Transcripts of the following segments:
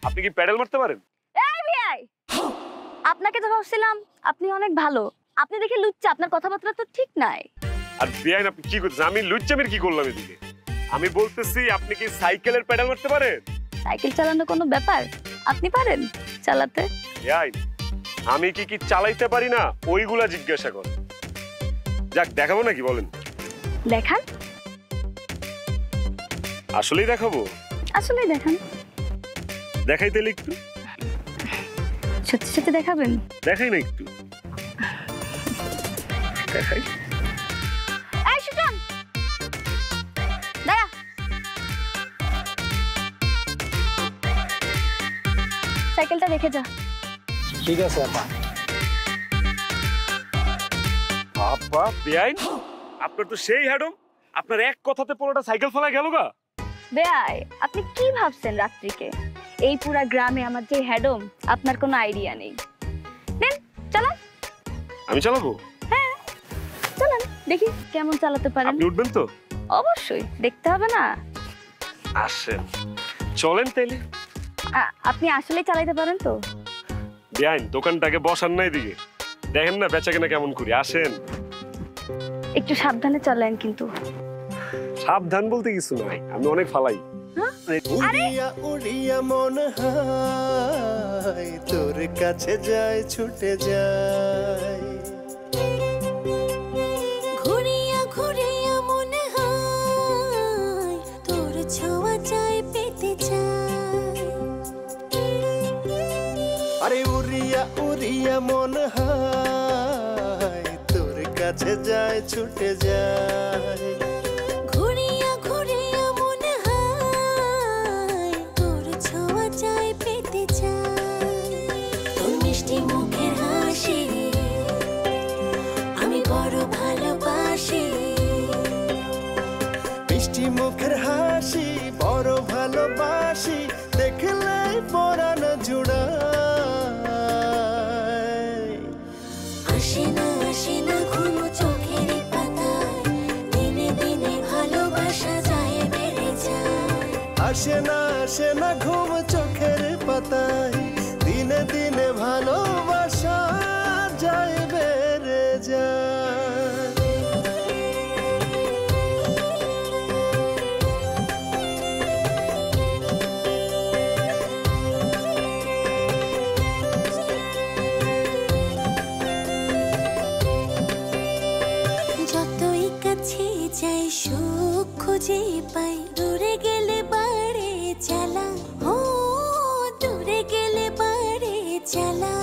আপনি কি প্যাডেল মারতে পারেন? এই বিআই, আপনাকে তো ভাবছিলাম আপনি অনেক ভালো। আপনি দেখে লুচ্চা, আপনার কথাবার্তা তো ঠিক নাই। আর বেআইন আপনি কি করতেছেন? আমি লুচ্চামির কি করলাম এদিকে? আমি বলতেছি আপনি কি সাইকেলের প্যাডেল মারতে পারেন? সাইকেল চালানো কোনো ব্যাপার? আপনি পারেন চালাতে? বেআইন আমি কি চালাইতে পারি না ওইগুলা জিজ্ঞাসা কর। যাক দেখাবো নাকি বলেন? দেখান। আসলেই দেখাবো? আসলেই দেখান। দেখাই তাহলে একটু। সত্যি সত্যি দেখাবেন? দেখাই না একটু। দেখাই। এই সুজন, দাঁড়া। সাইকেলটা রেখে যা। ঠিক আছে আপা। বাবা বেআইন আপনার তো সেই হ্যাডম, আপনার এক কথাতে পুরোটা সাইকেল ফেলা গেল গা। বেআই, আপনি কি ভাবছেন রাত্রিকে? এই পুরা গ্রামে আমার যে হ্যাডম আপনার কোনো আইডিয়া নেই। নেন চালান। আমি চালাবো? হ্যাঁ চালান, দেখি কেমন চালাতে পারেন। আপনি উঠবেন তো? অবশ্যই, দেখতে হবে না? আসেন চলেন তাইলে। আপনি আসলেই চালাতে পারেন তো? বেআইন দোকানটাকে বসান না এদিকে, দেখেন না বেচা কেনা কেমন করি। আসেন। একটু সাবধানে চালান কিন্তু। সাবধান বলতে কিছু নাই, আমি অনেক ফালাই। উড়িয়া উড়িয়া মন হায় তোর কাছে যায় ছুটে যায়, ঘুরিয়া ঘুরিয়া মন হায় তোর ছোঁয়া চাই পেতে চাই। আরে উড়িয়া উড়িয়া মন হায় তোর কাছে যায় ছুটে যায়, ঘুরিয়া ঘুরিয়া মন হায় তোর ছোঁয়া চাই পেতে চাই। তোর মিষ্টি মুখের হাসি আমি বড় ভালোবাসি, মিষ্টি মুখের হাসি বড় ভালোবাসি, দেখলে পরাণ জুড়ায়। আসে না ঘুম চোখের পাতায়, দিনে দিনে ভালোবাসা যায় বেড়ে যায়। আসে না ঘুম চোখের পাতায়, দিনে দিনে ভালোবাসা যায় বেড়ে যায়। যতই কাছে যাই সুখ খুঁজে পাই, দূরে গেলে বাড়ে জ্বালা। ও দূরে গেলে বাড়ে জ্বালা।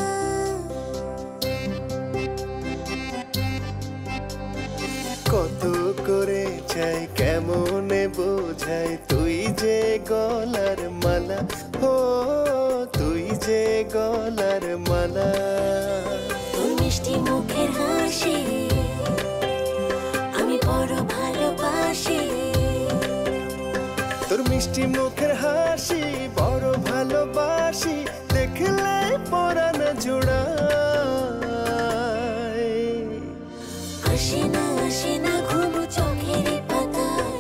কত করে চাই কেমনে বোঝাই, তুই যে গলার মালা, ও তুই যে গলার মালা। তোর মিষ্টি মুখের হাসি আমি বড় ভালোবাসি, তোর মিষ্টি মুখের হাসি বড় ভালোবাসি, দেখলে পরাণ জুড়ায়। আসে না ঘুম চোখের পাতায়,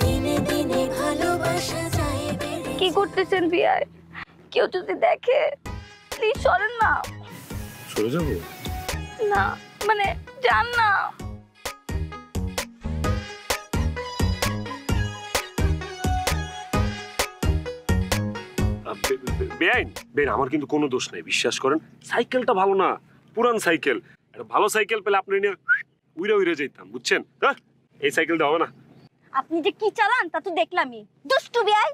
দিনে দিনে ভালোবাসা যায় বেড়ে। কি করতেছেন বিআই? কেউ যদি দেখে প্লিজ সরেন না। সরে যাবো না মানে যান না। বেআইন বেআইন আমার কিন্তু কোনো দোষ নাই, বিশ্বাস করেন। সাইকেলটা ভালো না, পুরান সাইকেল। একটা ভালো সাইকেল পেলে আপনি নিয়ে উইরা উইরা যেতাম, বুঝছেন? হ্যাঁ এই সাইকেলটা হবে না। আপনি যে কি চালান তা তো দেখলামই। দুষ্টু বিআই।